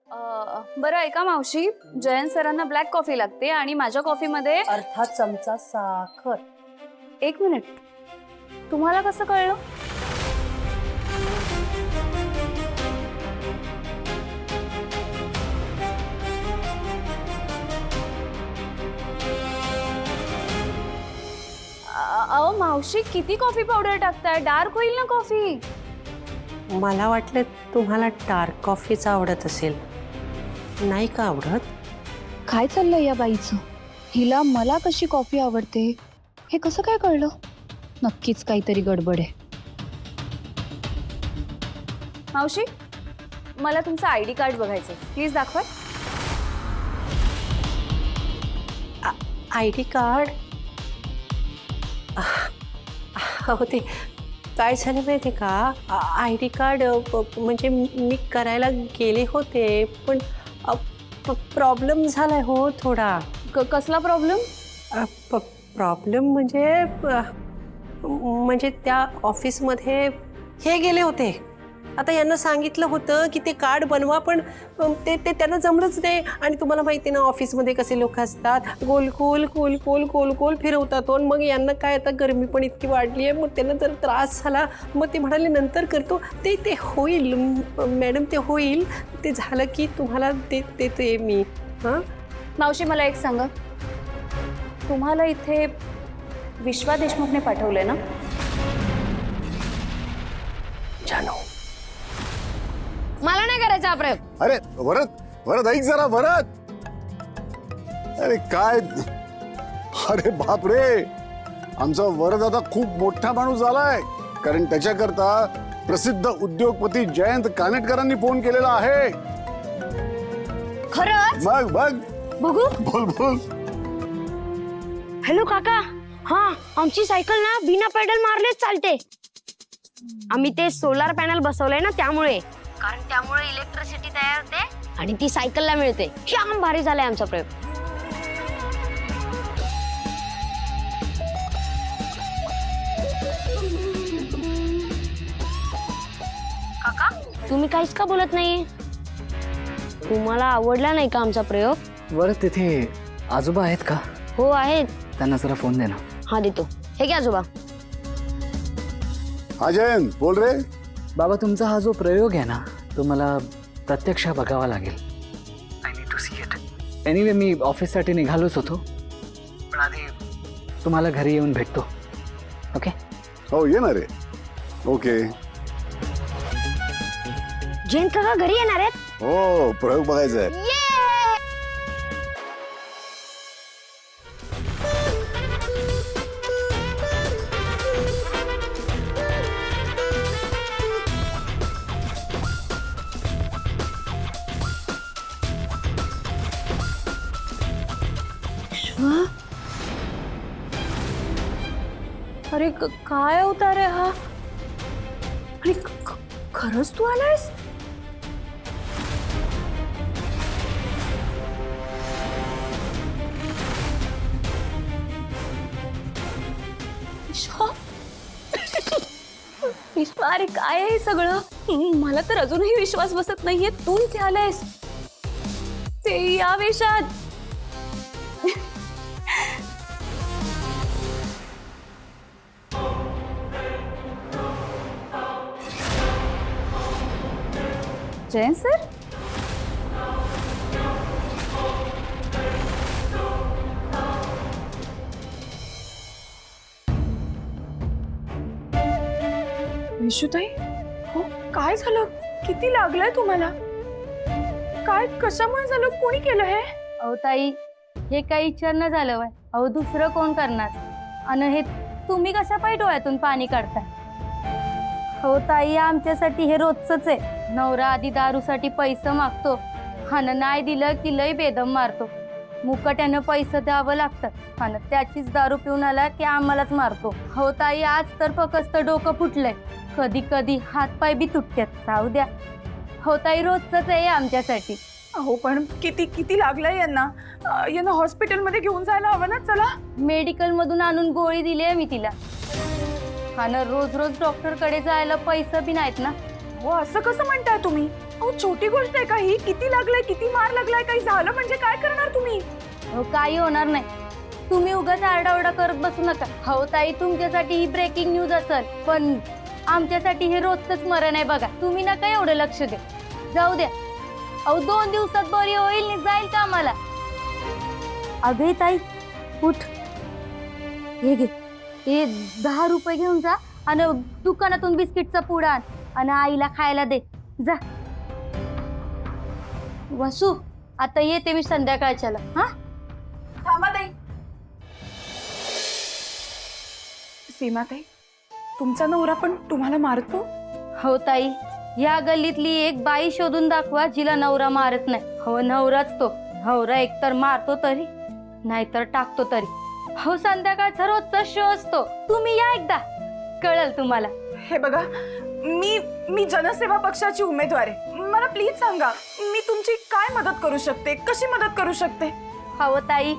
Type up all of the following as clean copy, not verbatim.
बरं ऐका मावशी, जयंत सरांना ब्लॅक कॉफी लागते आणि माझ्या कॉफीमध्ये अर्धा चमचा साखर. 1 मिनिट, तुम्हाला कसं कळलं? अहो मावशी, किती कॉफी पावडर टाकताय? डार्क होईल ना कॉफी. मला वाटलं तुम्हाला डार्क कॉफीच आवडत असेल, नाही का आवडत? काय चाललंय या बाईचं? हिला मला कशी कॉफी आवडते हे कसं काय कळलं? नक्कीच काहीतरी गडबड आहे. मावशी, मला तुमचं ID कार्ड बघायचं, प्लीज दाखवा. ID card? हो, ते काय झालं माहिती का, ID कार्ड म्हणजे मी करायला गेले होते, पण प्रॉब्लेम झालाय हो थोडा. कसला प्रॉब्लेम? प्रॉब्लेम म्हणजे त्या ऑफिसमध्ये हे गेले होते. आता यांना सांगितलं होतं की ते कार्ड बनवा, पण ते त्यांना जमलंच नाही. आणि तुम्हाला माहिती ना, ऑफिसमध्ये कसे लोक असतात, गोल गोल फिरवतात. मग यांना काय, आता गरमी पण इतकी वाढली आहे, मग त्यांना जर त्रास झाला, मग ते म्हणाले नंतर करतो. ते होईल मॅडम, ते होईल. ते झालं की तुम्हाला देते मी. हां मावशी, मला एक सांगा, तुम्हाला इथे विश्वा देशमुखने पाठवलंय ना? जानू, मला नाही करायचा हा प्रयोग. अरे वरद ऐक जरा वरद. अरे काय, अरे बाप रे, आमचा वरद आता खूप मोठा माणूस झालाय. कारण त्याच्याकरता प्रसिद्ध उद्योगपती जयंत कानेटकरांनी फोन केलेला आहे. खरंच? बघ बघ, बघू. बोल. हॅलो काका, हा आमची सायकल ना बिना पेडल मारलेच चालते. आम्ही ते सोलार पॅनल बसवलंय ना, त्यामुळे. कारण त्यामुळे इलेक्ट्रिसिटी तयार होते आणि ती सायकलला मिळते. श्याम भारी झालाय आमचा प्रयोग. काका, तुम्ही काहीच का बोलत नाही? तुम्हाला आवडला नाही का आमचा प्रयोग? वर तिथे आजोबा आहेत का? हो आहेत. त्यांना जरा फोन दे ना. हा देतो. हे घ्या आजोबा. हा जयंत, बोल रे. बाबा, तुमचा हा जो प्रयोग आहे ना, तो मला प्रत्यक्ष बघावा लागेल. I need to see it. Anyway, मी ऑफिससाठी निघालोच होतो, पण आधी तुम्हाला घरी येऊन भेटतो. ओके? हो, ये ना रे. ओके. जयंत काका घरी येणार आहेत? हो, प्रयोग बघायचा आहे. अरे काय अवतार आहे हा? आणि खरंच तू आलायस? विश्वा, अरे काय आहे सगळं? मला तर अजूनही विश्वास बसत नाहीये, तू इथे आलायस, ते या वेशात. जयंत सर, विशुताई, हो काय झालं? किती लागलंय तुम्हाला? काय, कशामुळे झालं? कोणी केलं हे? अहो ताई, हे काही विचारणं झालं वय. अहो दुसरं कोण करणार? आणि हे तुम्ही कशा पायी डोळ्यातून पाणी काढताय? हो ताई, आमच्यासाठी हे रोजच आहे. नवरा आधी दारूसाठी पैसे मागतो आणि नाही दिलं की लय बेदम मारतो. मुकट्यानं पैसे द्यावं लागतं आणि त्याचीच दारू पिऊन आला की आम्हालाच मारतो. हो ताई, आज तर फक्त डोकं फुटलंय, कधी कधी हातपाय बी तुटतात. जाऊ द्या. हो ताई, रोजच आहे आमच्यासाठी. अहो पण किती लागलंय यांना? यांना हॉस्पिटलमध्ये घेऊन जायला हवं ना. चला. मेडिकल मधून आणून गोळी दिली आहे मी तिला. आणि रोज रोज डॉक्टरकडे जायला पैसे बी नाहीत ना. हो, असं कसं म्हणताय तुम्ही? अहो छोटी गोष्ट आहे का ही? किती लागलंय, किती मार लागलाय, काही झालं म्हणजे काय करणार तुम्ही? हो काही होणार नाही. तुम्ही उगाच आरडाओरडा करत बसू नका. हो ताई, तुमच्यासाठी ही ब्रेकिंग न्यूज असेल, पण आमच्यासाठी हे रोजच मरण आहे बघा. तुम्ही नका एवढं लक्ष द्या. जाऊ द्या. अहो 2 दिवसात बरी होईल नि जाईल का आम्हाला. अगं ताई उठ, हे घे, हे 10 रुपये घेऊन जा आणि दुकानातून बिस्किटचा पुडा आण आणि आईला खायला दे जा. वसू, आता येते मी संध्याकाळच्याला. हा थांबा ताई. सीमाताई, तुमचा नवरा पण तुम्हाला मारतो? हो ताई, या गल्लीतली एक बाई शोधून दाखवा जिला नवरा मारत नाही. हो नवराच तो. नवरा एकतर मारतो तरी नाहीतर टाकतो तरी. हो संध्याकाळचा रोजचा शो असतो. तुम्ही या एकदा, कळल तुम्हाला. हे बघा, मी जनसेवा पक्षाची उमेदवार आहे. मला प्लीज सांगा, मी तुमची काय मदत करू शकते, कशी मदत करू शकते? हो ताई,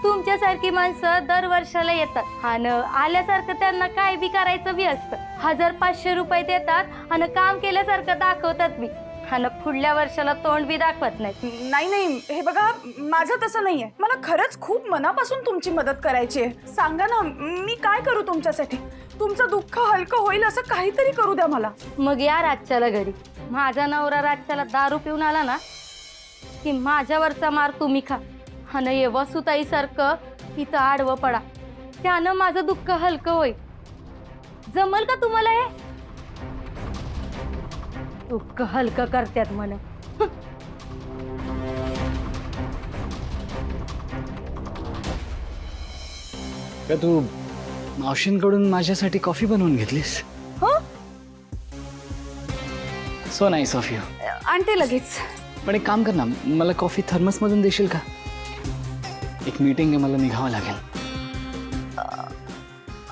तुमच्यासारखी माणसं दरवर्षाला येतात आणि आल्यासारखं त्यांना काय बी करायचं बी असतं. 1500 रुपये देतात आणि काम केल्यासारखं दाखवतात बी आणि पुढल्या वर्षाला तोंड बी दाखवत नाही. नाही, हे बघा, माझं तसं नाहीये. मला खरंच खूप मनापासून तुमची मदत करायची आहे. सांगा ना, मी काय करू तुमच्यासाठी? तुमचं दुःख हलकं होईल असं काहीतरी करू द्या मला. मग या रातच्याला घरी. माझा नवरा रातच्याला दारू पिऊन आला ना की माझ्यावरचा मार तुम्ही खा आणि ये वसुताईसारखं इथं आडवं पडा. त्यानं माझं दुःख हलकं होईल. जमल का तुम्हाला हे? दुःख हलकं करतात म्हणे. का तू मावशींकडून माझ्यासाठी कॉफी बनवून घेतलीस? हो, सो नाईस ऑफ यू. आणते लगेच. पण एक काम कर ना, मला कॉफी थर्मसमधून देशील का? एक मीटिंग आहे, मला निघावं लागेल.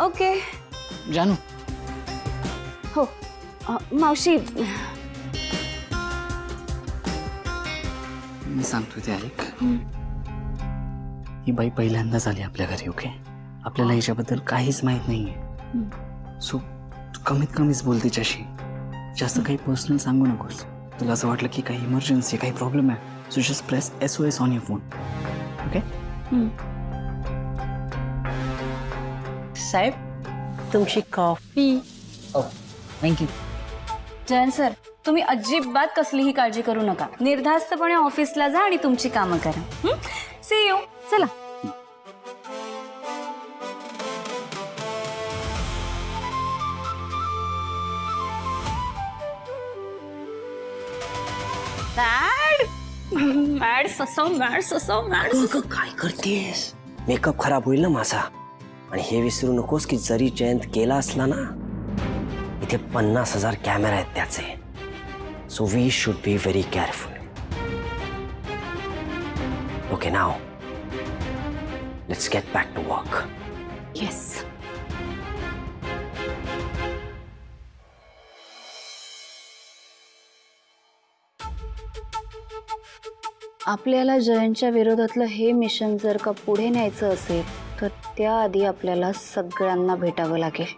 ओके. जानू. हो मावशी, मी सांगतो ते ऐक. ही बाई पहिल्यांदाच आली आपल्या घरी. ओके, आपल्याला हिच्याबद्दल काहीच माहित नाहीये. सो तू कमीत कमीच बोल तिच्याशी. जास्त काही पर्सनल सांगू नकोस. तुला असं वाटलं की काही इमर्जन्सी, काही प्रॉब्लेम आहे, so just press SOS on your phone. Okay. साहेब, तुमची कॉफी. थँक्यू. जयंत सर, तुम्ही अजिबात कसलीही काळजी करू नका. निर्धास्तपणे ऑफिसला जा आणि तुमची कामं करा. See you. चला. मॅड ससव. काय करतेस? मेकअप खराब होईल ना माझा. आणि हे विसरू नकोस की जरी जयंत केला असला ना, इथे 50,000 कॅमेरा आहेत त्याचे. So we should be very careful. Okay, now let's get back to work. Yes. आपल्याला जयंतच्या विरोधातलं हे मिशन जर का पुढे न्यायचं असेल तर त्याआधी आपल्याला सगळ्यांना भेटावं लागेल.